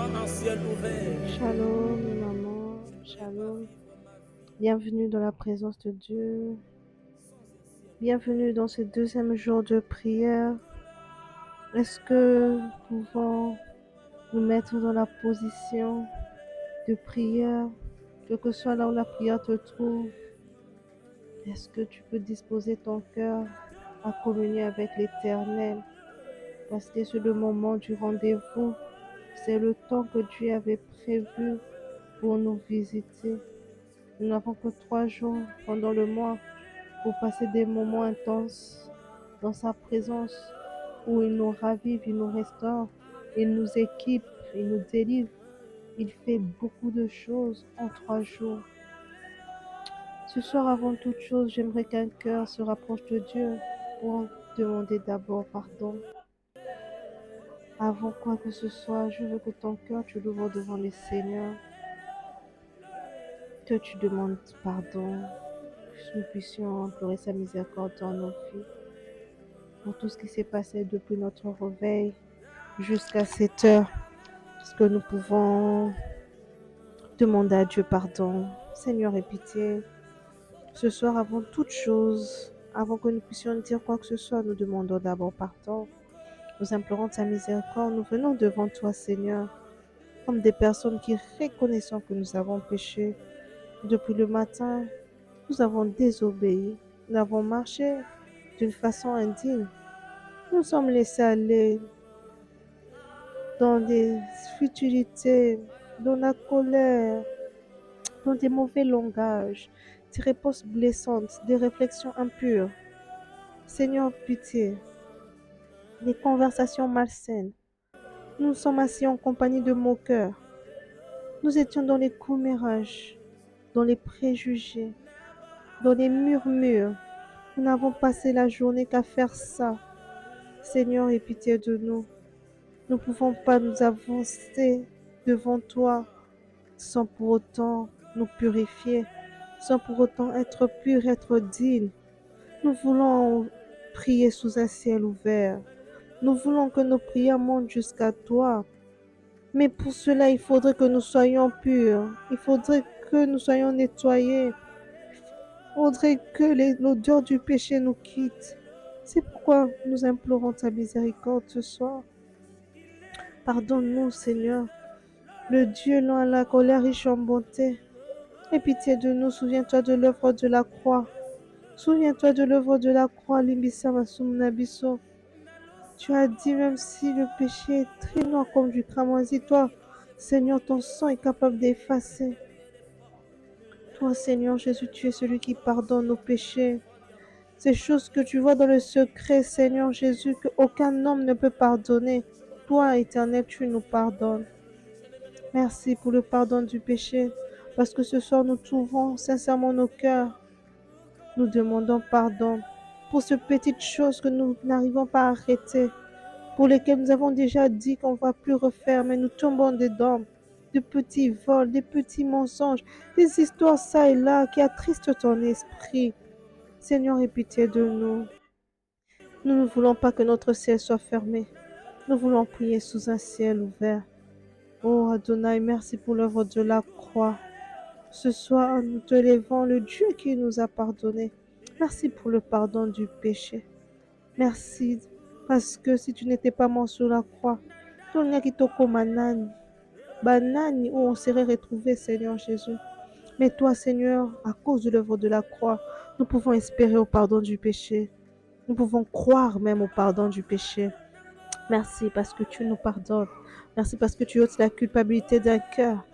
un ciel ouvert. Shalom, maman, shalom. Bienvenue dans la présence de Dieu. Bienvenue dans ce deuxième jour de prière. Est-ce que nous pouvons nous mettre dans la position de prière, quel que soit là où la prière te trouve? Est-ce que tu peux disposer ton cœur à communier avec l'Éternel? Parce que c'est le moment du rendez-vous. C'est le temps que Dieu avait prévu pour nous visiter. Nous n'avons que 3 jours pendant le mois pour passer des moments intenses dans sa présence où il nous ravive, il nous restaure, il nous équipe, il nous délivre. Il fait beaucoup de choses en 3 jours. Ce soir, avant toute chose, j'aimerais qu'un cœur se rapproche de Dieu pour demander d'abord pardon. Avant quoi que ce soit, je veux que ton cœur, tu l'ouvres devant le Seigneur, que tu demandes pardon, que nous puissions implorer sa miséricorde dans nos vies, pour tout ce qui s'est passé depuis notre réveil jusqu'à cette heure, parce que nous pouvons demander à Dieu pardon. Seigneur, aie pitié. Ce soir, avant toute chose, avant que nous puissions dire quoi que ce soit, nous demandons d'abord pardon. Nous implorons ta miséricorde. Nous venons devant toi, Seigneur, comme des personnes qui reconnaissent que nous avons péché. Depuis le matin, nous avons désobéi. Nous avons marché d'une façon indigne. Nous sommes laissés aller dans des futilités, dans la colère, dans des mauvais langages, des réponses blessantes, des réflexions impures. Seigneur, pitié, des conversations malsaines. Nous sommes assis en compagnie de moqueurs. Nous étions dans les commérages, dans les préjugés, dans les murmures. Nous n'avons passé la journée qu'à faire ça. Seigneur, aie pitié de nous. Nous ne pouvons pas nous avancer devant toi sans pour autant nous purifier, sans pour autant être purs, être dignes. Nous voulons prier sous un ciel ouvert. Nous voulons que nos prières montent jusqu'à toi. Mais pour cela, il faudrait que nous soyons purs. Il faudrait que nous soyons nettoyés. Il faudrait que l'odeur du péché nous quitte. C'est pourquoi nous implorons ta miséricorde ce soir. Pardonne-nous, Seigneur, le Dieu lent à la colère, riche en bonté. Aie pitié de nous, souviens-toi de l'œuvre de la croix. Souviens-toi de l'œuvre de la croix, Limbisa Masumnabiso. Tu as dit, même si le péché est très noir comme du cramoisi, toi, Seigneur, ton sang est capable d'effacer. Toi, Seigneur Jésus, tu es celui qui pardonne nos péchés. Ces choses que tu vois dans le secret, Seigneur Jésus, qu'aucun homme ne peut pardonner. Toi, Éternel, tu nous pardonnes. Merci pour le pardon du péché, parce que ce soir, nous trouvons sincèrement nos cœurs. Nous demandons pardon pour ces petites choses que nous n'arrivons pas à arrêter, pour lesquelles nous avons déjà dit qu'on ne va plus refaire, mais nous tombons dedans. De petits vols, des petits mensonges, des histoires ça et là qui attristent ton esprit. Seigneur, aie pitié de nous. Nous ne voulons pas que notre ciel soit fermé. Nous voulons prier sous un ciel ouvert. Oh Adonai, merci pour l'œuvre de la croix. Ce soir, nous te levons le Dieu qui nous a pardonné. Merci pour le pardon du péché. Merci parce que si tu n'étais pas mort sur la croix, banani où on serait retrouvé, Seigneur Jésus. Mais toi, Seigneur, à cause de l'œuvre de la croix, nous pouvons espérer au pardon du péché. Nous pouvons croire même au pardon du péché. Merci parce que tu nous pardonnes. Merci parce que tu ôtes la culpabilité d'un cœur.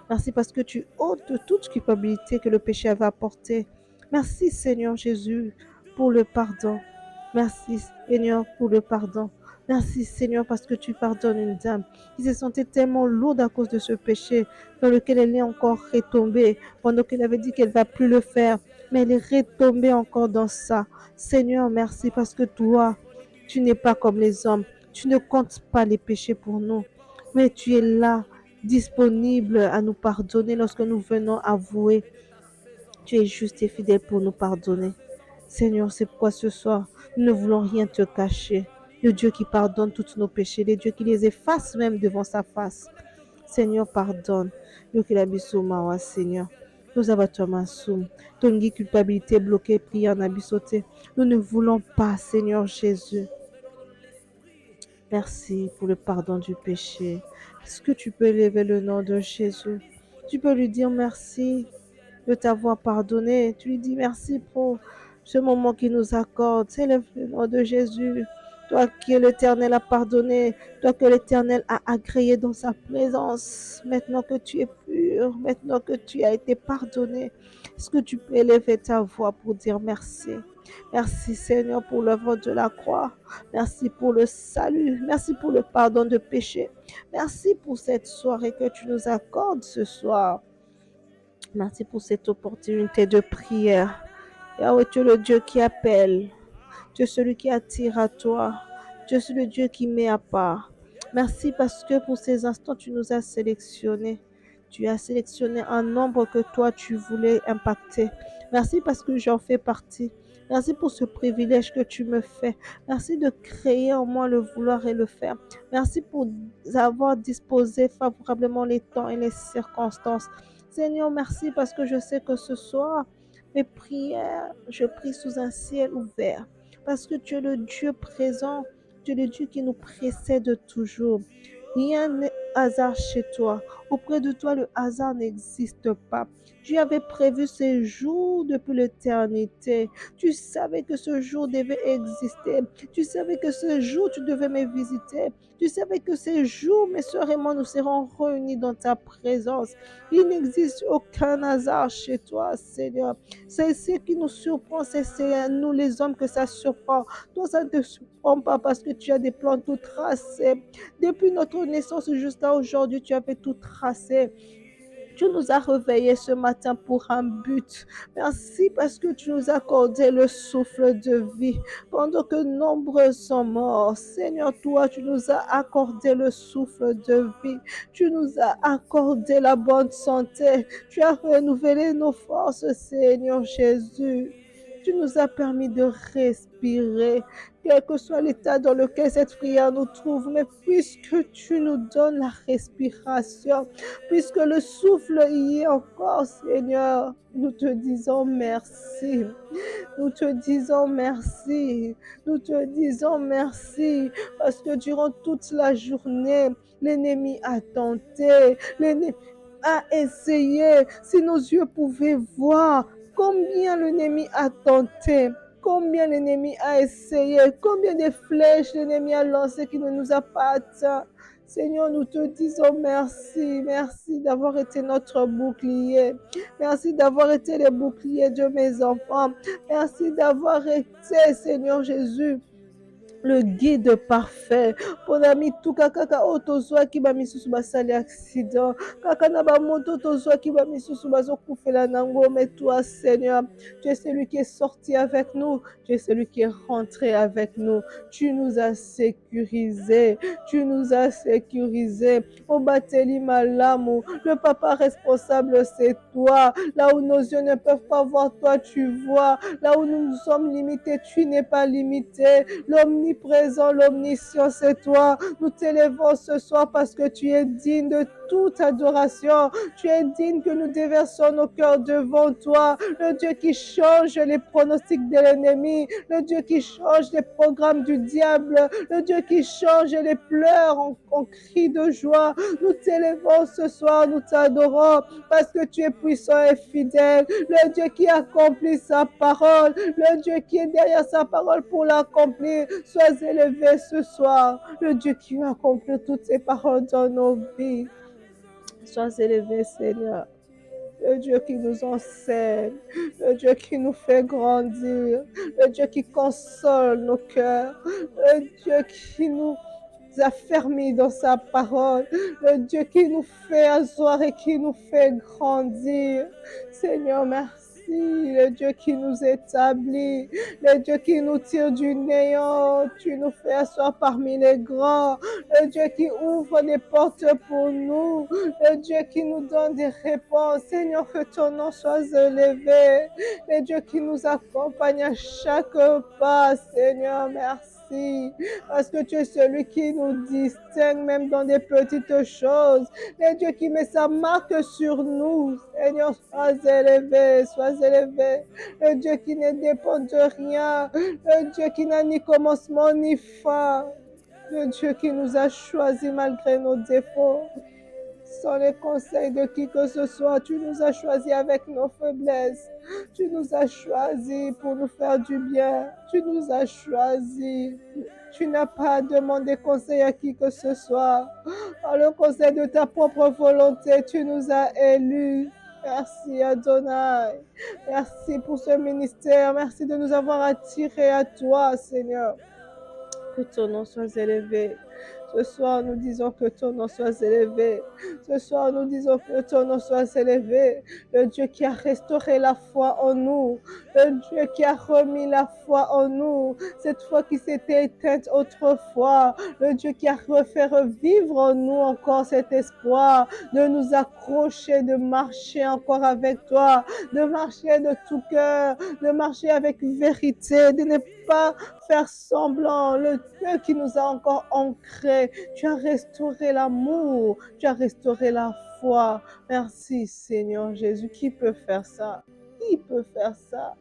Merci parce que tu ôtes toute culpabilité que le péché avait apportée. Merci Seigneur Jésus pour le pardon. Merci Seigneur pour le pardon. Merci Seigneur parce que tu pardonnes une dame qui se sentait tellement lourde à cause de ce péché dans lequel elle est encore retombée pendant qu'elle avait dit qu'elle ne va plus le faire. Mais elle est retombée encore dans ça. Seigneur, merci parce que toi, tu n'es pas comme les hommes. Tu ne comptes pas les péchés pour nous. Mais tu es là, disponible à nous pardonner lorsque nous venons avouer. Tu es juste et fidèle pour nous pardonner. Seigneur, c'est pourquoi ce soir, nous ne voulons rien te cacher. Le Dieu qui pardonne tous nos péchés, le Dieu qui les efface même devant sa face. Seigneur, pardonne. Yokela biso mawa, Seigneur. Nous abattoirs soum. Tongi culpabilité bloquée, prière na biso te. Nous ne voulons pas, Seigneur Jésus. Merci pour le pardon du péché. Est-ce que tu peux élever le nom de Jésus? Tu peux lui dire merci de t'avoir pardonné. Tu lui dis merci pour ce moment qu'il nous accorde. Élève le nom de Jésus. Toi qui l'Éternel a pardonné, toi que l'Éternel a agréé dans sa présence, maintenant que tu es pur, maintenant que tu as été pardonné, est-ce que tu peux élever ta voix pour dire merci? Merci Seigneur pour l'œuvre de la croix. Merci pour le salut. Merci pour le pardon de péché. Merci pour cette soirée que tu nous accordes ce soir. Merci pour cette opportunité de prière. Yahweh, tu es le Dieu qui appelle. Tu es celui qui attire à toi. Tu es le Dieu qui met à part. Merci parce que pour ces instants, tu nous as sélectionnés. Tu as sélectionné un nombre que toi, tu voulais impacter. Merci parce que j'en fais partie. Merci pour ce privilège que tu me fais. Merci de créer en moi le vouloir et le faire. Merci pour avoir disposé favorablement les temps et les circonstances. Seigneur, merci parce que je sais que ce soir, mes prières, je prie sous un ciel ouvert. Parce que tu es le Dieu présent, tu es le Dieu qui nous précède toujours. Rien n'est hasard chez toi. Auprès de toi, le hasard n'existe pas. Tu avais prévu ce jour depuis l'éternité. Tu savais que ce jour devait exister. Tu savais que ce jour, tu devais me visiter. Tu savais que ce jour, mes soeurs et moi, nous serons réunis dans ta présence. Il n'existe aucun hasard chez toi, Seigneur. C'est ce qui nous surprend, c'est à nous les hommes que ça surprend. Toi, ça ne te surprend pas parce que tu as des plans tout tracés. Depuis notre naissance jusqu'à aujourd'hui, tu avais tout tracé. Tu nous as réveillés ce matin pour un but. Merci parce que tu nous as accordé le souffle de vie pendant que nombreux sont morts. Seigneur, toi, tu nous as accordé le souffle de vie. Tu nous as accordé la bonne santé. Tu as renouvelé nos forces, Seigneur Jésus. Tu nous as permis de respirer, quel que soit l'état dans lequel cette prière nous trouve, mais puisque tu nous donnes la respiration, puisque le souffle y est encore, Seigneur, nous te disons merci. Nous te disons merci. Nous te disons merci parce que durant toute la journée, l'ennemi a tenté, l'ennemi a essayé. Si nos yeux pouvaient voir combien l'ennemi a tenté, combien l'ennemi a essayé, combien de flèches l'ennemi a lancées qui ne nous a pas atteints. Seigneur, nous te disons merci. Merci d'avoir été notre bouclier. Merci d'avoir été le bouclier de mes enfants. Merci d'avoir été, Seigneur Jésus, le guide parfait. Ponami tuka kaka otozwa ki ba misusu basali accident. Kaka na ba moto tozwa ki ba misusu bazokufela nango. Mais toi, Seigneur, tu es celui qui est sorti avec nous. Tu es celui qui est rentré avec nous. Tu nous as sécurisés. Tu nous as sécurisés. Obateli malamu. Le papa responsable, c'est toi. Là où nos yeux ne peuvent pas voir, toi, tu vois. Là où nous sommes limités, tu n'es pas limité. L'omniprésent, l'omniscient, c'est toi. Nous t'élèvons ce soir parce que tu es digne de toute adoration. Tu es digne que nous déversons nos cœurs devant toi. Le Dieu qui change les pronostics de l'ennemi. Le Dieu qui change les programmes du diable. Le Dieu qui change les pleurs en cris de joie. Nous t'élèvons ce soir, nous t'adorons parce que tu es puissant et fidèle. Le Dieu qui accomplit sa parole. Le Dieu qui est derrière sa parole pour l'accomplir. Sois élevé ce soir. Le Dieu qui accomplit toutes ses paroles dans nos vies. Sois élevé, Seigneur. Le Dieu qui nous enseigne, le Dieu qui nous fait grandir, le Dieu qui console nos cœurs, le Dieu qui nous affermit dans sa parole, le Dieu qui nous fait asseoir et qui nous fait grandir. Seigneur, merci. Le Dieu qui nous établit, le Dieu qui nous tire du néant, tu nous fais asseoir parmi les grands, le Dieu qui ouvre des portes pour nous, le Dieu qui nous donne des réponses. Seigneur, que ton nom soit élevé, le Dieu qui nous accompagne à chaque pas. Seigneur, merci. merci. Parce que tu es celui qui nous distingue même dans des petites choses. Le Dieu qui met sa marque sur nous. Seigneur, sois élevé, sois élevé. Le Dieu qui ne dépend de rien. Le Dieu qui n'a ni commencement ni fin. Le Dieu qui nous a choisis malgré nos défauts. Sans les conseils de qui que ce soit, tu nous as choisis avec nos faiblesses. Tu nous as choisis pour nous faire du bien. Tu nous as choisis. Tu n'as pas demandé conseil à qui que ce soit. Par le conseil de ta propre volonté, tu nous as élus. Merci Adonai. Merci pour ce ministère. Merci de nous avoir attirés à toi, Seigneur. Que ton nom soit élevé. Ce soir, nous disons que ton nom soit élevé. Ce soir, nous disons que ton nom soit élevé. Le Dieu qui a restauré la foi en nous. Le Dieu qui a remis la foi en nous. Cette foi qui s'était éteinte autrefois. Le Dieu qui a refait revivre en nous encore cet espoir. De nous accrocher, de marcher encore avec toi. De marcher de tout cœur. De marcher avec vérité. De ne pas faire semblant. Le Dieu qui nous a encore ancrés. Tu as restauré l'amour. Tu as restauré la foi. Merci Seigneur Jésus. Qui peut faire ça? Qui peut faire ça?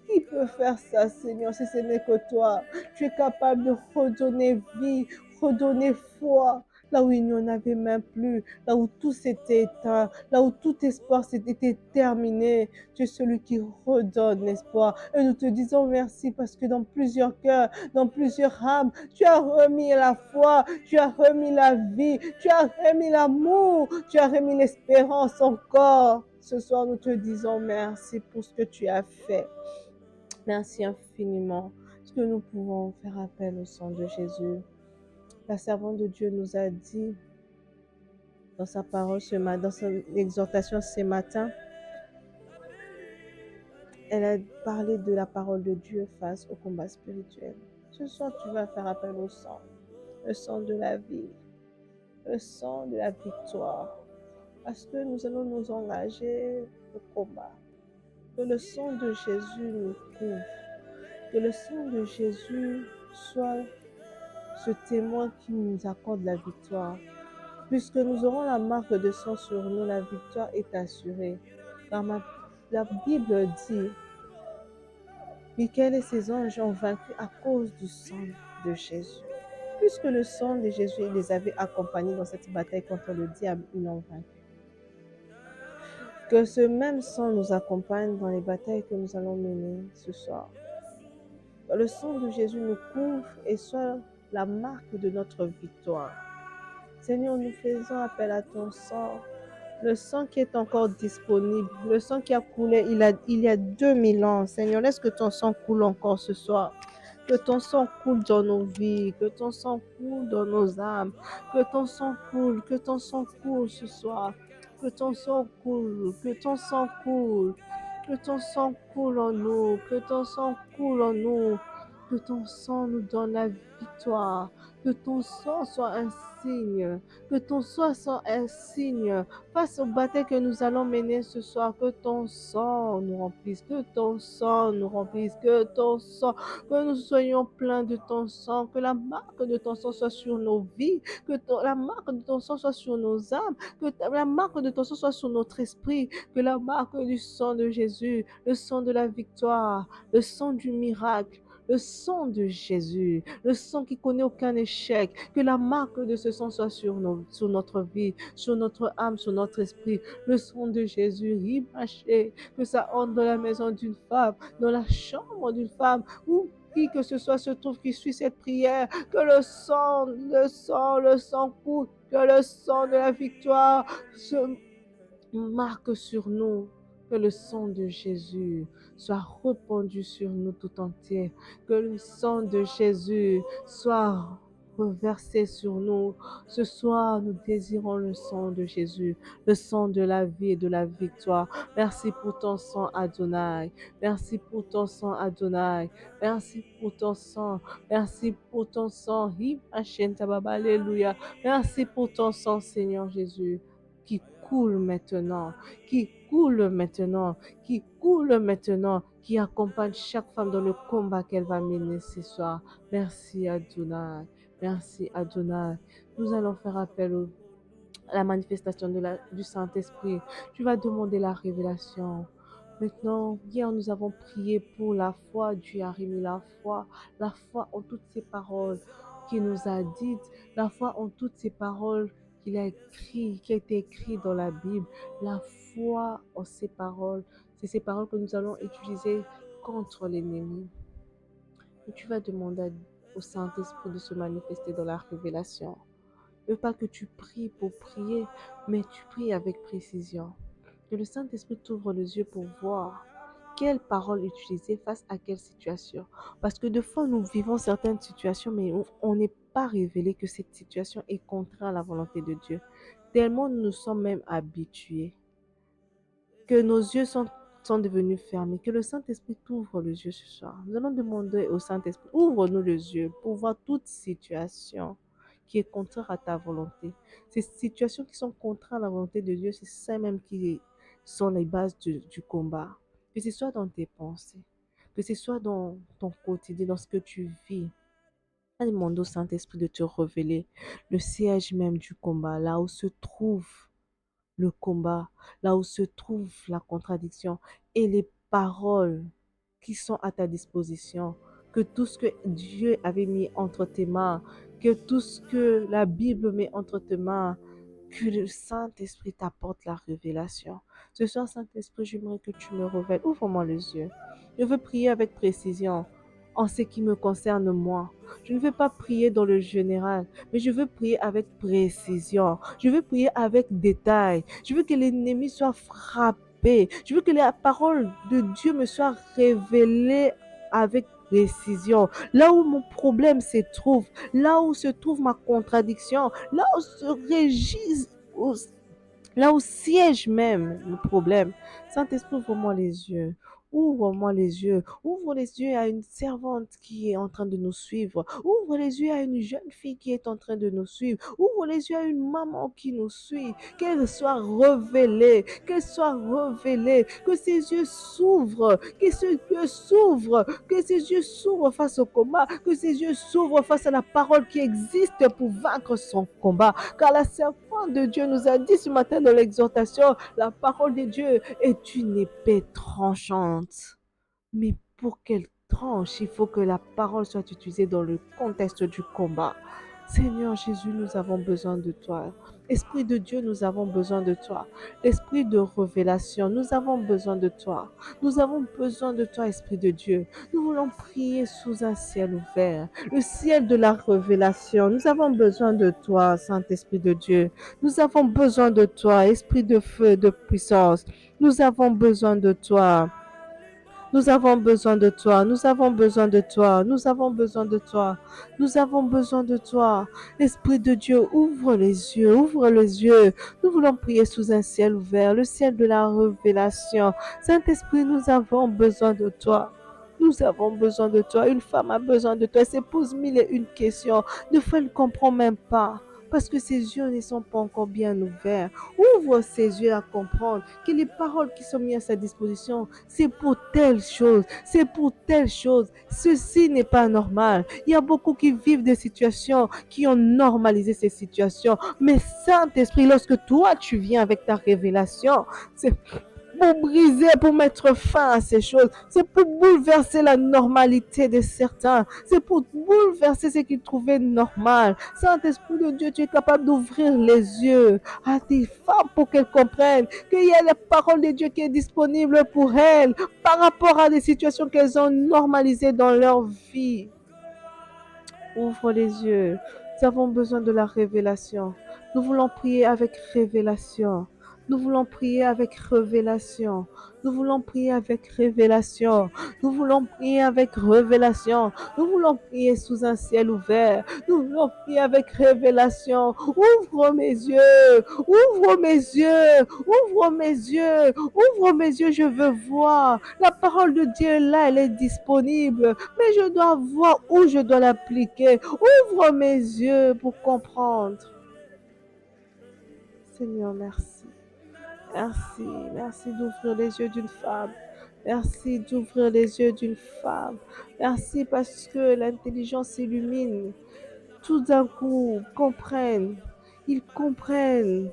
Qui peut faire ça, Seigneur, si ce n'est que toi? Tu es capable de redonner vie, redonner foi, là où il n'y en avait même plus, là où tout s'était éteint, là où tout espoir s'était terminé. Tu es celui qui redonne l'espoir. Et nous te disons merci parce que dans plusieurs cœurs, dans plusieurs âmes, tu as remis la foi, tu as remis la vie, tu as remis l'amour, tu as remis l'espérance encore. Ce soir, nous te disons merci pour ce que tu as fait. Merci infiniment, parce que nous pouvons faire appel au sang de Jésus. La servante de Dieu nous a dit dans sa parole ce matin, dans son exhortation ce matin, elle a parlé de la parole de Dieu face au combat spirituel. Ce soir, tu vas faire appel au sang, le sang de la vie, le sang de la victoire, parce que nous allons nous engager au combat. Que le sang de Jésus nous couvre, que le sang de Jésus soit ce témoin qui nous accorde la victoire. Puisque nous aurons la marque de sang sur nous, la victoire est assurée. Car la Bible dit, Michael et ses anges ont vaincu à cause du sang de Jésus. Puisque le sang de Jésus les avait accompagnés dans cette bataille contre le diable, ils l'ont vaincu. Que ce même sang nous accompagne dans les batailles que nous allons mener ce soir. Que le sang de Jésus nous couvre et soit la marque de notre victoire. Seigneur, nous faisons appel à ton sang, le sang qui est encore disponible, le sang qui a coulé il y a 2000 ans. Seigneur, laisse que ton sang coule encore ce soir. Que ton sang coule dans nos vies, que ton sang coule dans nos âmes, que ton sang coule ce soir. Que ton sang coule, que ton sang coule, que ton sang coule en nous, que ton sang coule en nous, que ton sang nous donne la victoire, que ton sang soit un signe, que ton sang soit un signe face aux batailles que nous allons mener ce soir, que ton sang nous remplisse, que ton sang nous remplisse, que ton sang, que nous soyons pleins de ton sang, que la marque de ton sang soit sur nos vies, que la marque de ton sang soit sur nos âmes, que la marque de ton sang soit sur notre esprit, que la marque du sang de Jésus, le sang de la victoire, le sang du miracle, le sang de Jésus, le sang qui connaît aucun échec, que la marque de ce sang soit sur notre vie, sur notre âme, sur notre esprit, le sang de Jésus, imagé, que ça entre dans la maison d'une femme, dans la chambre d'une femme, ou qui que ce soit se trouve qui suit cette prière, que le sang coule, que le sang de la victoire se marque sur nous, que le sang de Jésus soit répandu sur nous tout entier, que le sang de Jésus soit reversé sur nous. Ce soir, nous désirons le sang de Jésus, le sang de la vie et de la victoire. Merci pour ton sang, Adonai. Merci pour ton sang, Adonai. Merci pour ton sang. Merci pour ton sang. Alléluia. Merci pour ton sang, Seigneur Jésus. qui coule maintenant, qui coule maintenant, qui coule maintenant, qui accompagne chaque femme dans le combat qu'elle va mener ce soir. Merci Adonai, merci Adonai. Nous allons faire appel à la manifestation du Saint-Esprit. Tu vas demander la révélation. Maintenant, hier, nous avons prié pour la foi. Dieu a remis la foi en toutes ces paroles qu'il nous a dites, la foi en toutes ces paroles qu'il a écrites, qui a été écrites dans la Bible, la foi en ces paroles. C'est ces paroles que nous allons utiliser contre l'ennemi. Et tu vas demander au Saint-Esprit de se manifester dans la révélation. Ne veux pas que tu pries pour prier, mais tu pries avec précision. Que le Saint-Esprit t'ouvre les yeux pour voir quelle parole utiliser face à quelle situation. Parce que des fois, nous vivons certaines situations, mais on n'est pas révélé que cette situation est contraire à la volonté de Dieu. Tellement nous sommes même habitués que nos yeux sont devenus fermés, que le Saint-Esprit t'ouvre les yeux ce soir. Nous allons demander au Saint-Esprit, ouvre-nous les yeux pour voir toute situation qui est contraire à ta volonté. Ces situations qui sont contraires à la volonté de Dieu, c'est ça même qui sont les bases du combat. Que ce soit dans tes pensées, que ce soit dans ton quotidien, dans ce que tu vis. Demande au Saint-Esprit de te révéler le siège même du combat, là où se trouve le combat, là où se trouve la contradiction et les paroles qui sont à ta disposition. Que tout ce que Dieu avait mis entre tes mains, que tout ce que la Bible met entre tes mains, que le Saint-Esprit t'apporte la révélation. Ce soir, Saint-Esprit, j'aimerais que tu me révèles. Ouvre-moi les yeux. Je veux prier avec précision en ce qui me concerne moi. Je ne veux pas prier dans le général, mais je veux prier avec précision. Je veux prier avec détail. Je veux que l'ennemi soit frappé. Je veux que la parole de Dieu me soit révélée avec précision. Là où mon problème se trouve, là où se trouve ma contradiction, là où se régisse, là où siège même le problème. Saint-Esprit, ouvre-moi les yeux. Ouvre-moi les yeux. Ouvre les yeux à une servante qui est en train de nous suivre. Ouvre les yeux à une jeune fille qui est en train de nous suivre. Ouvre les yeux à une maman qui nous suit. Qu'elle soit révélée. Qu'elle soit révélée. Que ses yeux s'ouvrent. Que ses yeux s'ouvrent. Que ses yeux s'ouvrent face au combat. Que ses yeux s'ouvrent face à la parole qui existe pour vaincre son combat. Car la servante de Dieu nous a dit ce matin dans l'exhortation, la parole de Dieu est une épée tranchante. Mais pour qu'elle tranche, il faut que la parole soit utilisée dans le contexte du combat. Seigneur Jésus, nous avons besoin de toi. Esprit de Dieu, nous avons besoin de toi. Esprit de révélation, nous avons besoin de toi. Nous avons besoin de toi, Esprit de Dieu. Nous voulons prier sous un ciel ouvert, le ciel de la révélation. Nous avons besoin de toi, Saint-Esprit de Dieu. Nous avons besoin de toi, Esprit de feu, de puissance. Nous avons besoin de toi. Nous avons besoin de toi, nous avons besoin de toi, nous avons besoin de toi, nous avons besoin de toi. Esprit de Dieu, ouvre les yeux, ouvre les yeux. Nous voulons prier sous un ciel ouvert, le ciel de la révélation. Saint-Esprit, nous avons besoin de toi. Nous avons besoin de toi. Une femme a besoin de toi. Elle se pose mille et une questions. Des fois, elle ne comprend même pas. Parce que ses yeux ne sont pas encore bien ouverts. Ouvre ses yeux à comprendre que les paroles qui sont mises à sa disposition, c'est pour telle chose, c'est pour telle chose. Ceci n'est pas normal. Il y a beaucoup qui vivent des situations, qui ont normalisé ces situations. Mais Saint-Esprit, lorsque toi, tu viens avec ta révélation, c'est pour briser, pour mettre fin à ces choses. C'est pour bouleverser la normalité de certains. C'est pour bouleverser ce qu'ils trouvaient normal. Saint-Esprit de Dieu, tu es capable d'ouvrir les yeux à des femmes pour qu'elles comprennent qu'il y a la parole de Dieu qui est disponible pour elles par rapport à des situations qu'elles ont normalisées dans leur vie. Ouvre les yeux. Nous avons besoin de la révélation. Nous voulons prier avec révélation. Nous voulons prier avec révélation. Nous voulons prier avec révélation. Nous voulons prier avec révélation. Nous voulons prier sous un ciel ouvert. Nous voulons prier avec révélation. Ouvre mes yeux. Ouvre mes yeux. Ouvre mes yeux. Ouvre mes yeux. Je veux voir. La parole de Dieu est là, elle est disponible. Mais je dois voir où je dois l'appliquer. Ouvre mes yeux pour comprendre. Seigneur, merci. Merci, merci d'ouvrir les yeux d'une femme. Merci d'ouvrir les yeux d'une femme. Merci parce que l'intelligence s'illumine. Tout d'un coup comprennent, ils comprennent,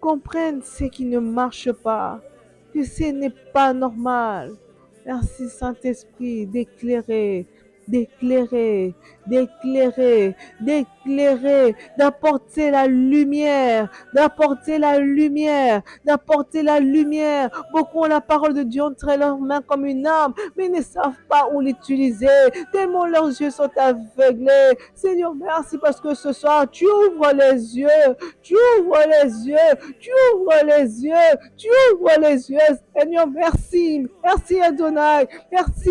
comprennent ce qui ne marche pas, que ce n'est pas normal. Merci Saint-Esprit d'éclairer, d'apporter la lumière. Beaucoup ont la parole de Dieu entre leurs mains comme une arme, mais ils ne savent pas où l'utiliser, tellement leurs yeux sont aveuglés. Seigneur, merci parce que ce soir, tu ouvres les yeux, tu ouvres les yeux, tu ouvres les yeux, tu ouvres les yeux. Seigneur, merci, merci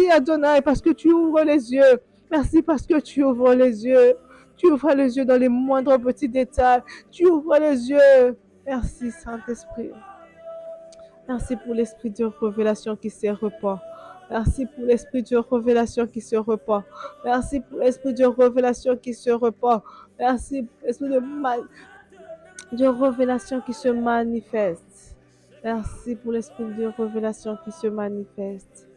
Adonai, parce que tu ouvres les yeux. Merci parce que tu ouvres les yeux. Tu ouvres les yeux dans les moindres petits détails. Tu ouvres les yeux. Merci Saint-Esprit. Merci pour l'esprit de révélation qui se répand. Merci pour l'esprit de révélation qui se répand. Merci pour l'esprit de révélation qui se répand. Merci pour l'esprit de révélation qui se manifeste. Merci pour l'esprit de révélation qui se manifeste.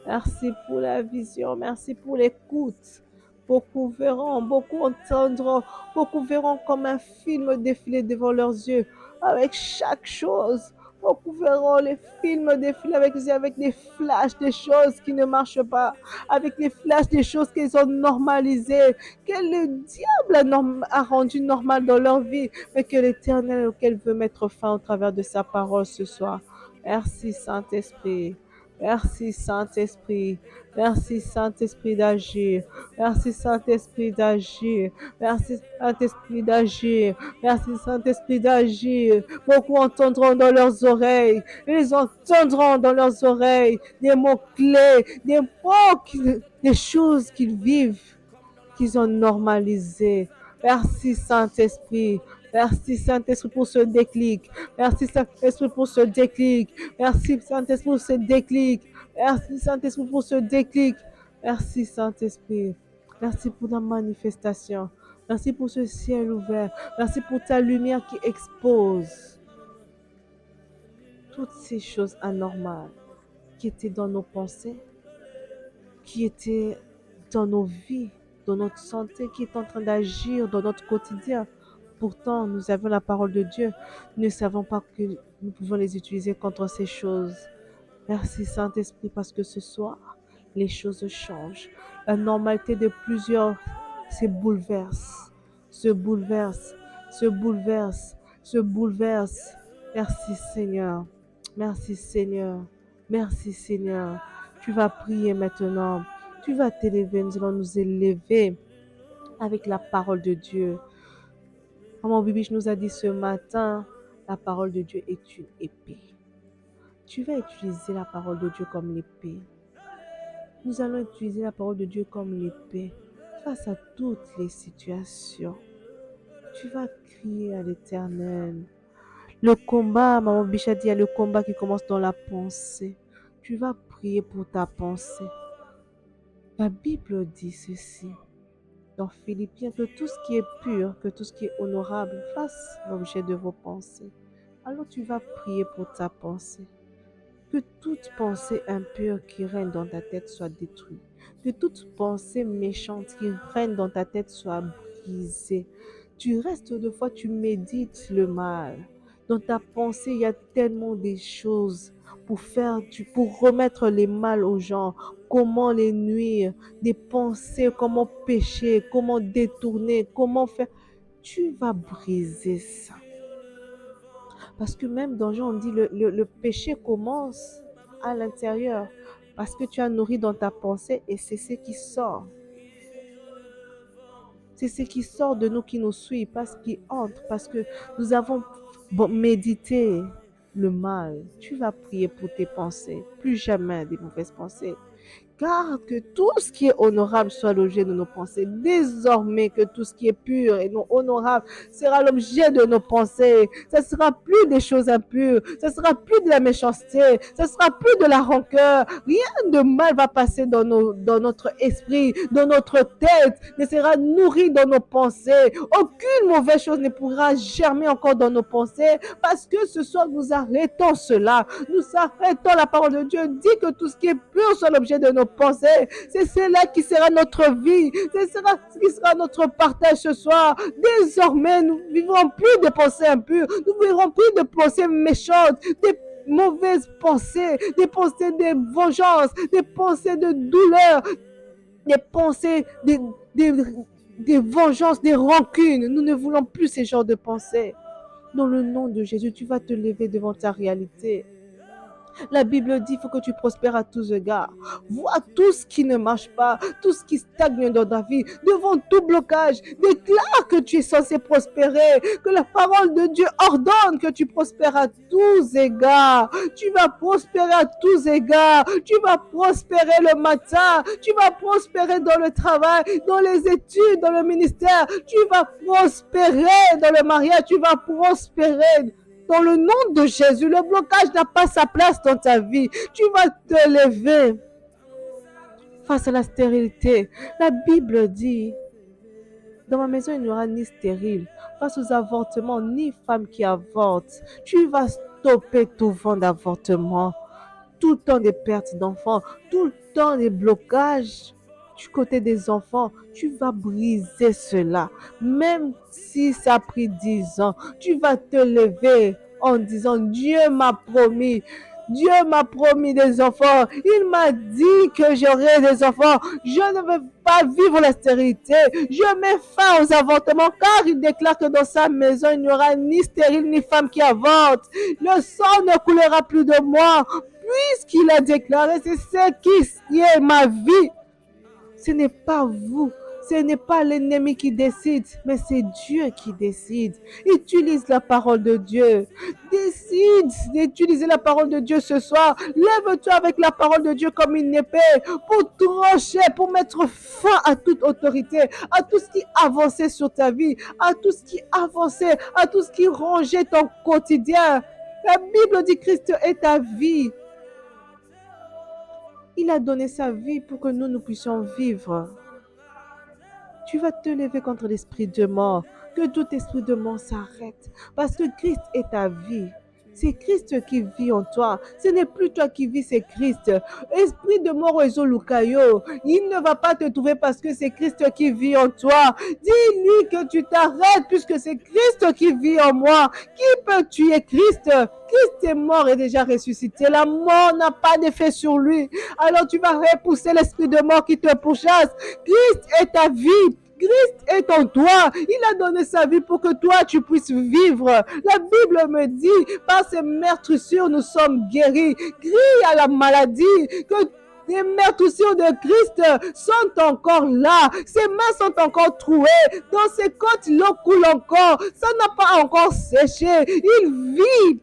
Merci pour la vision. Merci pour l'écoute. Beaucoup verront, beaucoup entendront, beaucoup verront comme un film défiler devant leurs yeux avec chaque chose. Beaucoup verront les films défiler avec des flashs, des choses qui ne marchent pas, avec des flashs, des choses qu'ils ont normalisées, que le diable a rendu normal dans leur vie, mais que l'Éternel auquel veut mettre fin au travers de sa parole ce soir. Merci Saint-Esprit. Merci Saint-Esprit. Merci Saint-Esprit d'agir. Merci Saint-Esprit d'agir. Merci Saint-Esprit d'agir. Merci Saint-Esprit d'agir. Beaucoup entendront dans leurs oreilles. Ils entendront dans leurs oreilles des mots clés, des choses qu'ils vivent, qu'ils ont normalisées. Merci Saint-Esprit. Merci Saint-Esprit pour ce déclic. Merci Saint-Esprit pour ce déclic. Merci Saint-Esprit pour ce déclic. Merci Saint-Esprit pour ce déclic. Merci Saint-Esprit. Merci pour la manifestation. Merci pour ce ciel ouvert. Merci pour ta lumière qui expose toutes ces choses anormales qui étaient dans nos pensées, qui étaient dans nos vies, dans notre santé, qui est en train d'agir dans notre quotidien. Pourtant, nous avons la parole de Dieu. Nous ne savons pas que nous pouvons les utiliser contre ces choses. Merci Saint-Esprit parce que ce soir, les choses changent. La normalité de plusieurs se bouleverse, se bouleverse, se bouleverse, se bouleverse. Merci Seigneur. Merci Seigneur. Merci Seigneur. Tu vas prier maintenant. Tu vas t'élever. Nous allons nous élever avec la parole de Dieu. Maman Bibiche nous a dit ce matin, la parole de Dieu est une épée. Tu vas utiliser la parole de Dieu comme l'épée. Nous allons utiliser la parole de Dieu comme l'épée face à toutes les situations. Tu vas crier à l'Éternel. Le combat, Maman Bibiche a dit, il y a le combat qui commence dans la pensée. Tu vas prier pour ta pensée. La Bible dit ceci dans Philippiens, que tout ce qui est pur, que tout ce qui est honorable fasse l'objet de vos pensées. Alors tu vas prier pour ta pensée. Que toute pensée impure qui règne dans ta tête soit détruite. Que toute pensée méchante qui règne dans ta tête soit brisée. Tu restes de fois, tu médites le mal. Dans ta pensée, il y a tellement de choses pour remettre les mal aux gens, comment les nuire, des pensées, comment pécher, comment détourner, comment faire. Tu vas briser ça. Parce que même dans Jean, on dit le péché commence à l'intérieur. Parce que tu as nourri dans ta pensée et c'est ce qui sort. C'est ce qui sort de nous qui nous suit, pas ce qui entre. Parce que nous avons médité le mal. Tu vas prier pour tes pensées. Plus jamais des mauvaises pensées Garde que tout ce qui est honorable soit l'objet de nos pensées. Désormais que tout ce qui est pur et non honorable sera l'objet de nos pensées. Ça ne sera plus des choses impures. Ça ne sera plus de la méchanceté. Ça ne sera plus de la rancœur. Rien de mal va passer dans notre esprit, dans notre tête, ne sera nourri dans nos pensées. Aucune mauvaise chose ne pourra germer encore dans nos pensées parce que ce soir nous arrêtons cela. Nous arrêtons la parole de Dieu. Dit que tout ce qui est pur soit l'objet de nos pensées. C'est cela qui sera notre vie. C'est cela qui sera notre partage ce soir. Désormais, nous ne vivrons plus de pensées impures. Nous ne vivrons plus de pensées méchantes, des mauvaises pensées, des pensées de vengeance, des pensées de douleur, des pensées des vengeances, des rancunes. Nous ne voulons plus ces genres de pensées. Dans le nom de Jésus, tu vas te lever devant ta réalité. La Bible dit, il faut que tu prospères à tous égards. Vois tout ce qui ne marche pas, tout ce qui stagne dans ta vie, devant tout blocage. Déclare que tu es censé prospérer, que la parole de Dieu ordonne que tu prospères à tous égards. Tu vas prospérer à tous égards. Tu vas prospérer le matin. Tu vas prospérer dans le travail, dans les études, dans le ministère. Tu vas prospérer dans le mariage. Tu vas prospérer. Dans le nom de Jésus, le blocage n'a pas sa place dans ta vie. Tu vas te lever face à la stérilité. La Bible dit, dans ma maison, il n'y aura ni stérile, face aux avortements, ni femme qui avorte. Tu vas stopper tout vent d'avortement, tout le temps des pertes d'enfants, tout le temps des blocages du côté des enfants. Tu vas briser cela. Même si ça a pris 10 ans, tu vas te lever en disant, Dieu m'a promis. Dieu m'a promis des enfants. Il m'a dit que j'aurai des enfants. Je ne veux pas vivre la stérilité. Je mets fin aux avortements car il déclare que dans sa maison, il n'y aura ni stérile ni femme qui avorte. Le sang ne coulera plus de moi. Puisqu'il a déclaré, c'est ce qui est ma vie. Ce n'est pas vous. Ce n'est pas l'ennemi qui décide, mais c'est Dieu qui décide. Utilise la parole de Dieu. Décide d'utiliser la parole de Dieu ce soir. Lève-toi avec la parole de Dieu comme une épée pour trancher, pour mettre fin à toute autorité, à tout ce qui avançait sur ta vie, à tout ce qui avançait, à tout ce qui rongeait ton quotidien. La Bible dit Christ est ta vie. Il a donné sa vie pour que nous puissions vivre. Tu vas te lever contre l'esprit de mort. Que tout esprit de mort s'arrête. Parce que Christ est ta vie. C'est Christ qui vit en toi. Ce n'est plus toi qui vis, c'est Christ. Esprit de mort, Lucayo, il ne va pas te trouver parce que c'est Christ qui vit en toi. Dis-lui que tu t'arrêtes puisque c'est Christ qui vit en moi. Qui peut tuer Christ? Christ est mort et déjà ressuscité. La mort n'a pas d'effet sur lui. Alors tu vas repousser l'esprit de mort qui te pourchasse. Christ est ta vie. Christ est en toi. Il a donné sa vie pour que toi, tu puisses vivre. La Bible me dit, par ses meurtrissures, nous sommes guéris. Crie à la maladie que les meurtrissures de Christ sont encore là. Ses mains sont encore trouées. Dans ses côtes, l'eau coule encore. Ça n'a pas encore séché. Il vit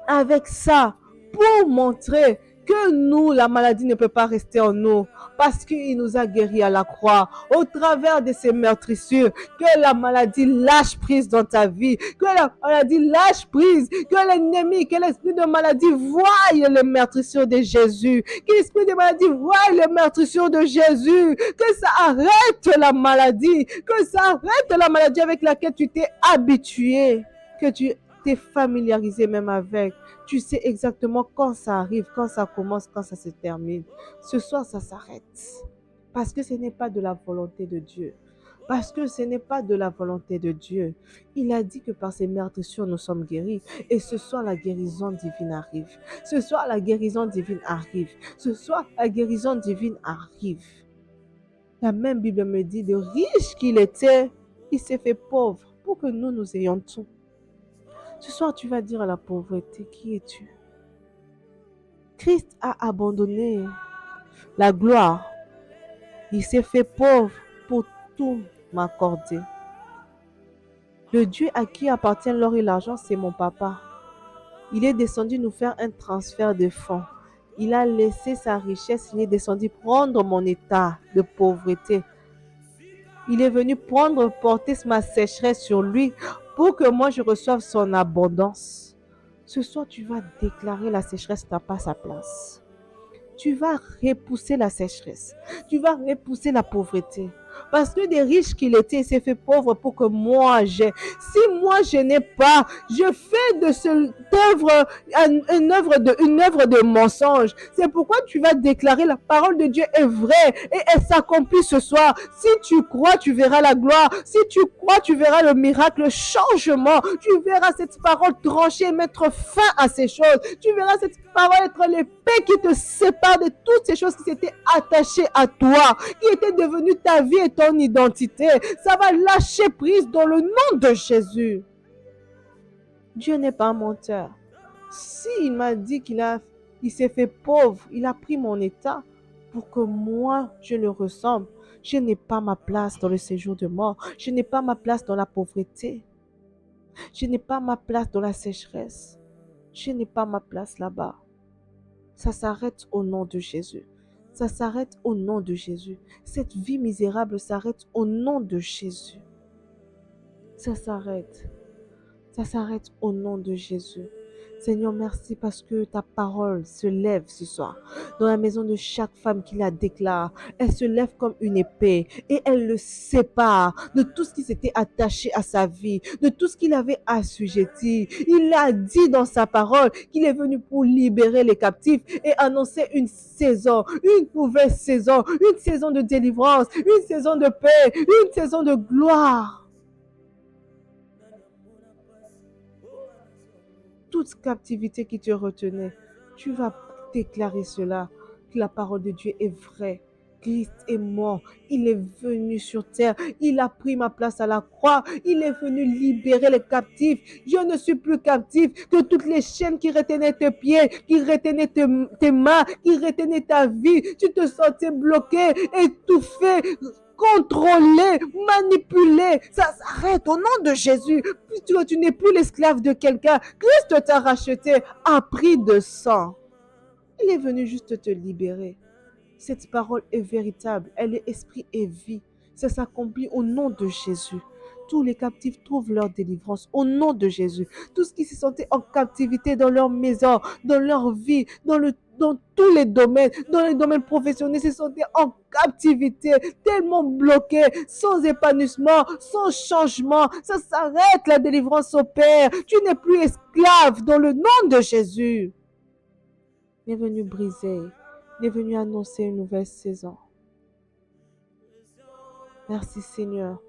avec ça pour montrer que nous, la maladie ne peut pas rester en nous parce qu'il nous a guéris à la croix au travers de ces meurtrissures. Que la maladie lâche prise dans ta vie, que la maladie lâche prise, que l'ennemi, que l'esprit de maladie voie les meurtrissures de Jésus, que l'esprit de maladie voie les meurtrissures de Jésus, que ça arrête la maladie, que ça arrête la maladie avec laquelle tu t'es habitué, que tu t'es familiarisé même avec. Tu sais exactement quand ça arrive, quand ça commence, quand ça se termine. Ce soir, ça s'arrête. Parce que ce n'est pas de la volonté de Dieu. Parce que ce n'est pas de la volonté de Dieu. Il a dit que par ses meurtrissures, nous sommes guéris. Et ce soir, la guérison divine arrive. Ce soir, la guérison divine arrive. Ce soir, la guérison divine arrive. La même Bible me dit, de riche qu'il était, il s'est fait pauvre pour que nous ayons tout. Ce soir, tu vas dire à la pauvreté, qui es-tu? Christ a abandonné la gloire. Il s'est fait pauvre pour tout m'accorder. Le Dieu à qui appartient l'or et l'argent, c'est mon papa. Il est descendu nous faire un transfert de fonds. Il a laissé sa richesse, il est descendu prendre mon état de pauvreté. Il est venu porter ma sécheresse sur lui pour que moi je reçoive son abondance. Ce soir, tu vas déclarer la sécheresse n'a pas sa place. Tu vas repousser la sécheresse. Tu vas repousser la pauvreté. Parce que des riches qu'il était, il s'est fait pauvre pour que moi j'ai. Si moi je n'ai pas, je fais de cette œuvre une œuvre de mensonge. C'est pourquoi tu vas déclarer la parole de Dieu est vraie et elle s'accomplit ce soir. Si tu crois, tu verras la gloire. Si tu crois, tu verras le miracle, le changement. Tu verras cette parole trancher et mettre fin à ces choses. Tu verras cette parole être l'épée qui te sépare de toutes ces choses qui s'étaient attachées à toi, qui étaient devenues ta vie et ton identité. Ça va lâcher prise dans le nom de Jésus. Dieu n'est pas un menteur. S'il m'a dit il s'est fait pauvre, il a pris mon état pour que moi je le ressemble. Je n'ai pas ma place dans le séjour de mort. Je n'ai pas ma place dans la pauvreté. Je n'ai pas ma place dans la sécheresse. Je n'ai pas ma place là-bas. Ça s'arrête au nom de Jésus. Ça s'arrête au nom de Jésus. Cette vie misérable s'arrête au nom de Jésus. Ça s'arrête. Ça s'arrête au nom de Jésus. Seigneur, merci parce que ta parole se lève ce soir dans la maison de chaque femme qui la déclare. Elle se lève comme une épée et elle le sépare de tout ce qui s'était attaché à sa vie, de tout ce qu'il avait assujetti. Il a dit dans sa parole qu'il est venu pour libérer les captifs et annoncer une saison, une nouvelle saison, une saison de délivrance, une saison de paix, une saison de gloire. Toute captivité qui te retenait, tu vas déclarer cela, que la parole de Dieu est vraie. Christ est mort, il est venu sur terre, il a pris ma place à la croix, il est venu libérer les captifs. Je ne suis plus captif, que toutes les chaînes qui retenaient tes pieds, qui retenaient tes mains, qui retenaient ta vie, tu te sentais bloqué, étouffé, contrôler, manipuler. Ça s'arrête au nom de Jésus. Puisque tu n'es plus l'esclave de quelqu'un. Christ t'a racheté à prix de sang. Il est venu juste te libérer. Cette parole est véritable. Elle est esprit et vie. Ça s'accomplit au nom de Jésus. Tous les captifs trouvent leur délivrance au nom de Jésus. Tous ceux qui se sentaient en captivité dans leur maison, dans leur vie, dans tous les domaines, dans les domaines professionnels, se sentaient en captivité, tellement bloqués, sans épanouissement, sans changement. Ça s'arrête, la délivrance opère. Tu n'es plus esclave dans le nom de Jésus. Il est venu briser, il est venu annoncer une nouvelle saison. Merci Seigneur.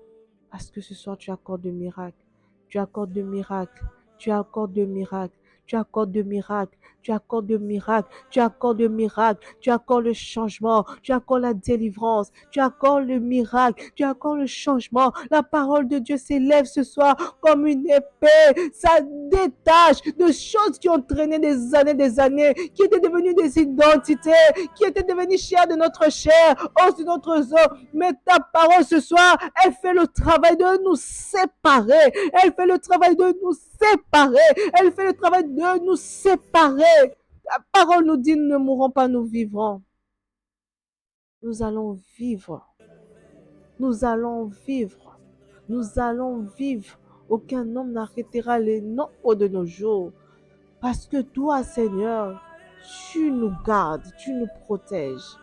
Parce que ce soir, tu accordes de miracles. Tu accordes de miracles. Tu accordes de miracles. Tu accordes de miracles. Tu accordes de miracles. Tu accordes de miracles. Tu accordes le changement. Tu accordes la délivrance. Tu accordes le miracle. Tu accordes le changement. La parole de Dieu s'élève ce soir comme une épée. Ça détache de choses qui ont traîné des années, qui étaient devenues des identités, qui étaient devenues chères de notre chair, os de notre os. Mais ta parole ce soir, elle fait le travail de nous séparer. Elle fait le travail de nous séparer. Elle fait le travail de nous séparer. La parole nous dit, nous ne mourrons pas, nous vivrons. Nous allons vivre. Nous allons vivre. Nous allons vivre. Aucun homme n'arrêtera les nombres de nos jours. Parce que toi, Seigneur, tu nous gardes, tu nous protèges.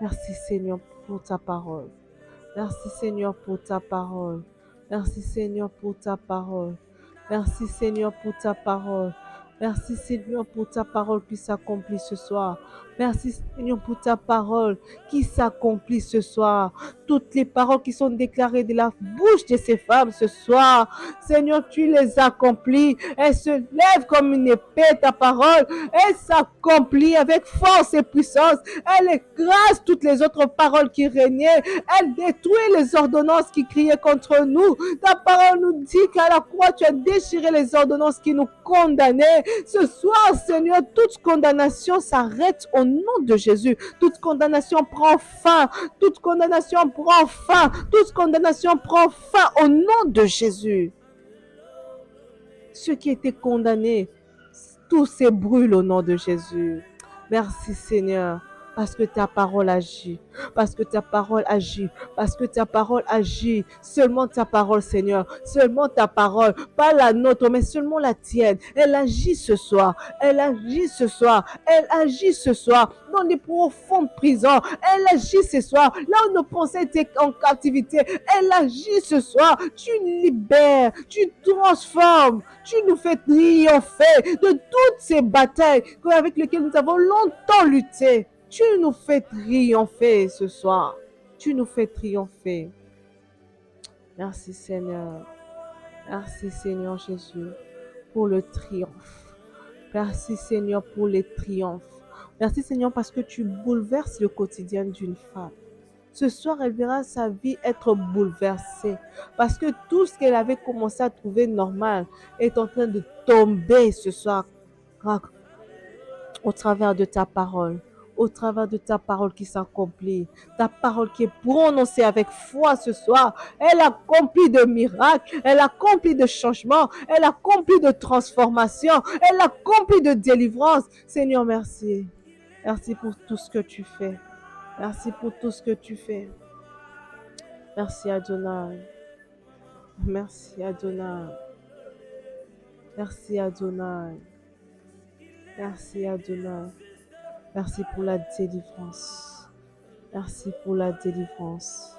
Merci, Seigneur, pour ta parole. Merci, Seigneur, pour ta parole. Merci, Seigneur, pour ta parole. Merci, Seigneur, pour ta parole. Merci, Seigneur, pour ta parole qui s'accomplit ce soir. Merci, Seigneur, pour ta parole qui s'accomplit ce soir. Toutes les paroles qui sont déclarées de la bouche de ces femmes ce soir, Seigneur, tu les accomplis. Elle se lève comme une épée, ta parole. Elle s'accomplit avec force et puissance. Elle écrase toutes les autres paroles qui régnaient. Elle détruit les ordonnances qui criaient contre nous. Ta parole nous dit qu'à la croix, tu as déchiré les ordonnances qui nous condamnaient. Ce soir, Seigneur, toute condamnation s'arrête au nom de Jésus. Toute condamnation prend fin. Toute condamnation prend fin. Toute condamnation prend fin au nom de Jésus. Ceux qui étaient condamnés tout s'ébruite au nom de Jésus. Merci Seigneur, parce que ta parole agit, parce que ta parole agit, parce que ta parole agit. Seulement ta parole, Seigneur, seulement ta parole, pas la nôtre, mais seulement la tienne. Elle agit ce soir, elle agit ce soir, elle agit ce soir dans les profondes prisons. Elle agit ce soir, là où nos pensées étaient en captivité. Elle agit ce soir, tu libères, tu transformes, tu nous fais triompher de toutes ces batailles avec lesquelles nous avons longtemps lutté. Tu nous fais triompher ce soir. Tu nous fais triompher. Merci Seigneur. Merci Seigneur Jésus pour le triomphe. Merci Seigneur pour les triomphes. Merci Seigneur parce que tu bouleverses le quotidien d'une femme. Ce soir, elle verra sa vie être bouleversée parce que tout ce qu'elle avait commencé à trouver normal est en train de tomber ce soir au travers de ta parole. Au travers de ta parole qui s'accomplit, ta parole qui est prononcée avec foi ce soir, elle accomplit de miracles, elle accomplit de changements, elle accomplit de transformations, elle accomplit de délivrance. Seigneur, merci. Merci pour tout ce que tu fais. Merci pour tout ce que tu fais. Merci Adonai. Merci Adonai. Merci Adonai. Merci Adonai. Merci pour la délivrance. Merci pour la délivrance.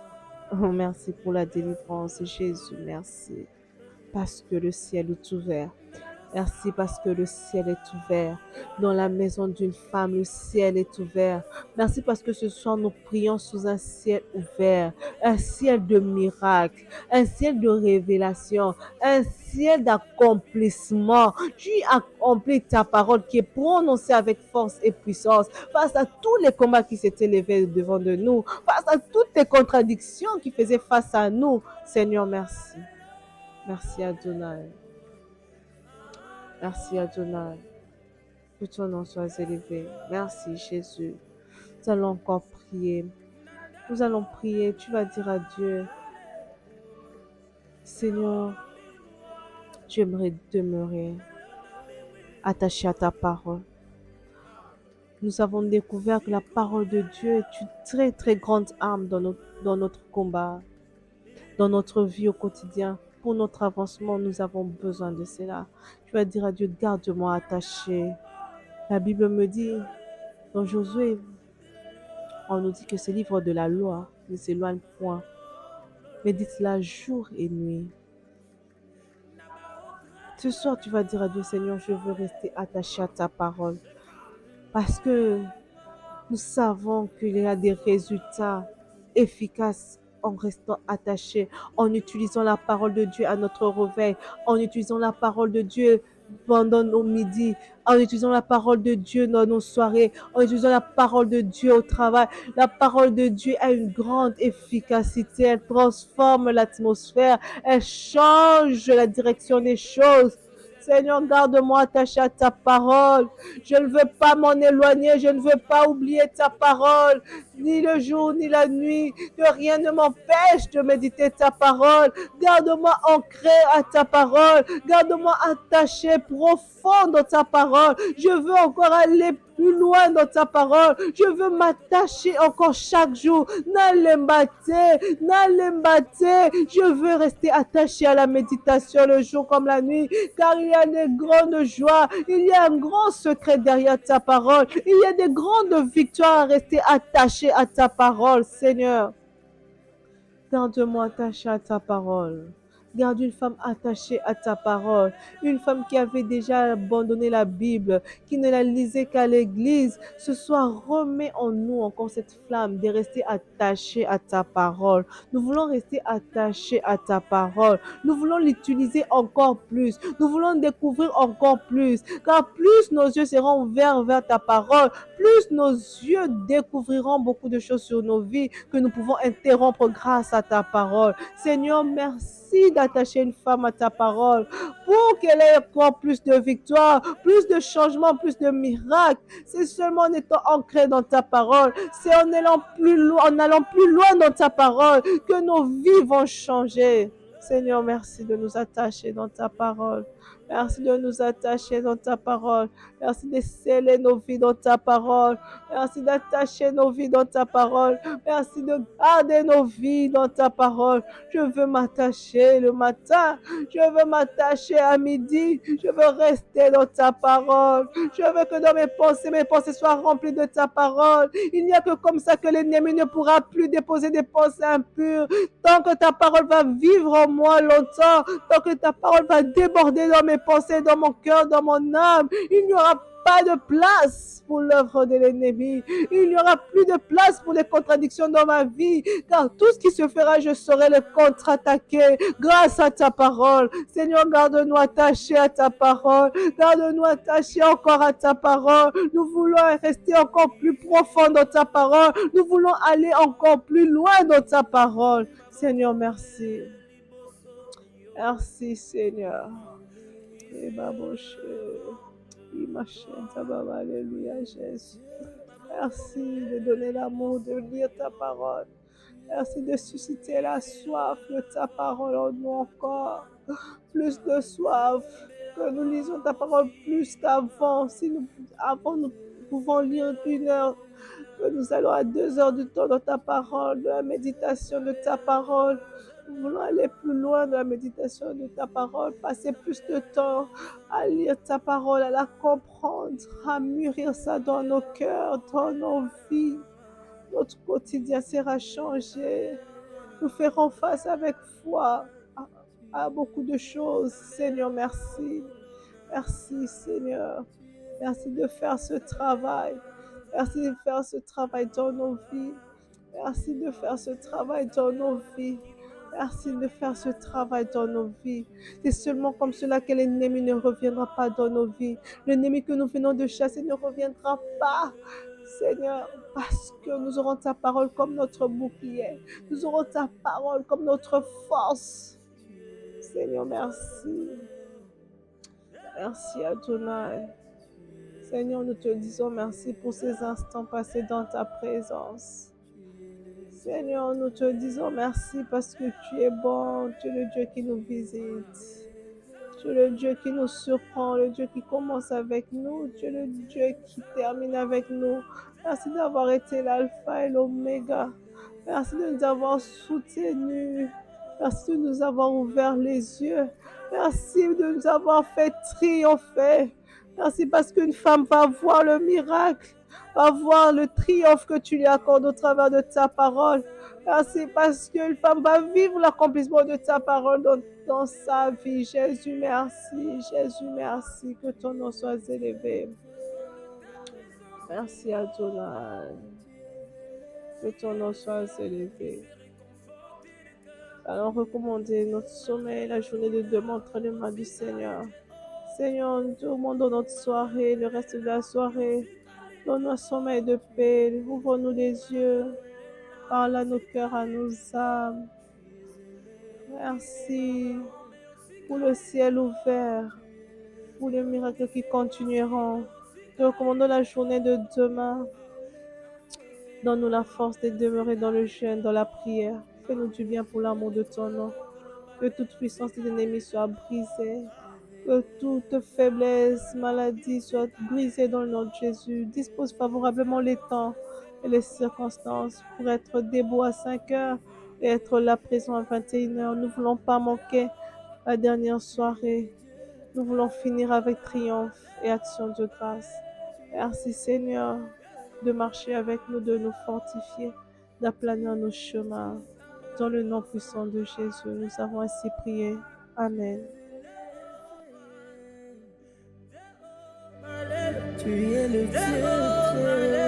Oh, merci pour la délivrance, Jésus, merci. Parce que le ciel est ouvert. Merci parce que le ciel est ouvert. Dans la maison d'une femme, le ciel est ouvert. Merci parce que ce soir, nous prions sous un ciel ouvert. Un ciel de miracles, un ciel de révélation, un ciel d'accomplissement. Tu accomplis ta parole qui est prononcée avec force et puissance face à tous les combats qui s'étaient levés devant de nous, face à toutes les contradictions qui faisaient face à nous. Seigneur, merci. Merci Adonai. Merci Adonai. Que ton nom soit élevé. Merci Jésus. Nous allons encore prier. Nous allons prier. Tu vas dire à Dieu, Seigneur, j'aimerais demeurer attaché à ta parole. Nous avons découvert que la parole de Dieu est une très très grande arme dans notre combat, dans notre vie au quotidien. Pour notre avancement, nous avons besoin de cela. Tu vas dire à Dieu, garde-moi attaché. La Bible me dit, dans Josué, on nous dit que ce livre de la loi ne s'éloigne point. Médite-la jour et nuit. Ce soir, tu vas dire à Dieu, Seigneur, je veux rester attaché à ta parole. Parce que nous savons qu'il y a des résultats efficaces en restant attachés, en utilisant la parole de Dieu à notre réveil, en utilisant la parole de Dieu pendant nos midis, en utilisant la parole de Dieu dans nos soirées, en utilisant la parole de Dieu au travail. La parole de Dieu a une grande efficacité, elle transforme l'atmosphère, elle change la direction des choses. Seigneur, garde-moi attaché à ta parole. Je ne veux pas m'en éloigner, je ne veux pas oublier ta parole, ni le jour, ni la nuit, que rien ne m'empêche de méditer ta parole. Garde-moi ancré à ta parole, garde-moi attaché profond dans ta parole. Je veux encore aller plus loin dans ta parole. Je veux m'attacher encore chaque jour. N'allembate. Je veux rester attaché à la méditation le jour comme la nuit, car il y a des grandes joies, il y a un grand secret derrière ta parole. Il y a des grandes victoires à rester attaché à ta parole, Seigneur. Garde-moi attaché à ta parole. Garde une femme attachée à ta parole. Une femme qui avait déjà abandonné la Bible, qui ne la lisait qu'à l'église. Ce soir, remets en nous encore cette flamme de rester attachée à ta parole. Nous voulons rester attachés à ta parole. Nous voulons l'utiliser encore plus. Nous voulons découvrir encore plus. Car plus nos yeux seront ouverts vers ta parole, plus nos yeux découvriront beaucoup de choses sur nos vies que nous pouvons interrompre grâce à ta parole. Seigneur, merci d'attacher une femme à ta parole pour qu'elle ait encore plus de victoires, plus de changements, plus de miracles. C'est seulement en étant ancré dans ta parole, c'est en allant plus loin dans ta parole que nos vies vont changer. Seigneur, merci de nous attacher dans ta parole. Merci de nous attacher dans ta parole. Merci de sceller nos vies dans ta parole. Merci d'attacher nos vies dans ta parole. Merci de garder nos vies dans ta parole. Je veux m'attacher le matin. Je veux m'attacher à midi. Je veux rester dans ta parole. Je veux que dans mes pensées soient remplies de ta parole. Il n'y a que comme ça que l'ennemi ne pourra plus déposer des pensées impures. Tant que ta parole va vivre en moi longtemps, tant que ta parole va déborder dans mes pensées, dans mon cœur, dans mon âme, il n'y aura pas de place pour l'œuvre de l'ennemi. Il n'y aura plus de place pour les contradictions dans ma vie, car tout ce qui se fera, je saurai le contre-attaquer grâce à ta parole. Seigneur, garde-nous attachés à ta parole. Garde-nous attachés encore à ta parole. Nous voulons rester encore plus profond dans ta parole. Nous voulons aller encore plus loin dans ta parole. Seigneur, merci. Merci, Seigneur. Et alléluia, Jésus. Merci de donner l'amour, de lire ta parole. Merci de susciter la soif de ta parole en nous encore. Plus de soif. Que nous lisons ta parole plus qu'avant. Avant, nous pouvons lire 1 heure. Que nous allons à 2 heures du temps dans ta parole, de la méditation de ta parole. Nous voulons aller plus loin de la méditation de ta parole, passer plus de temps à lire ta parole, à la comprendre, à mûrir ça dans nos cœurs, dans nos vies. Notre quotidien sera changé. Nous ferons face avec foi à beaucoup de choses. Seigneur, merci. Merci, Seigneur. Merci de faire ce travail. Merci de faire ce travail dans nos vies. Merci de faire ce travail dans nos vies. Merci de faire ce travail dans nos vies. C'est seulement comme cela que l'ennemi ne reviendra pas dans nos vies. L'ennemi que nous venons de chasser ne reviendra pas. Seigneur, parce que nous aurons ta parole comme notre bouclier. Nous aurons ta parole comme notre force. Seigneur, merci. Merci Adonai. Seigneur, nous te disons merci pour ces instants passés dans ta présence. Seigneur, nous te disons merci parce que tu es bon, tu es le Dieu qui nous visite. Tu es le Dieu qui nous surprend, le Dieu qui commence avec nous, tu es le Dieu qui termine avec nous. Merci d'avoir été l'alpha et l'oméga. Merci de nous avoir soutenus. Merci de nous avoir ouvert les yeux. Merci de nous avoir fait triompher. Merci parce qu'une femme va voir le miracle, va voir le triomphe que tu lui accordes au travers de ta parole. Merci parce qu'une femme va vivre l'accomplissement de ta parole dans sa vie. Jésus, merci. Jésus, merci. Que ton nom soit élevé. Merci Adonai. Que ton nom soit élevé. Allons recommander notre sommeil, la journée de demain entre les mains du Seigneur. Seigneur, nous te demandons notre soirée, le reste de la soirée. Donne-nous un sommeil de paix. Ouvre-nous les yeux. Parle à nos cœurs, à nos âmes. Merci pour le ciel ouvert, pour les miracles qui continueront. Te recommandons la journée de demain. Donne-nous la force de demeurer dans le jeûne, dans la prière. Fais-nous du bien pour l'amour de ton nom. Que toute puissance de l'ennemi soit brisée. Que toute faiblesse, maladie soit brisée dans le nom de Jésus. Dispose favorablement les temps et les circonstances pour être debout à 5 heures et être là présent à 21 heures. Nous ne voulons pas manquer la dernière soirée. Nous voulons finir avec triomphe et action de grâce. Merci Seigneur de marcher avec nous, de nous fortifier, d'aplanir nos chemins. Dans le nom puissant de Jésus, nous avons ainsi prié. Amen. Tu es le Dieu.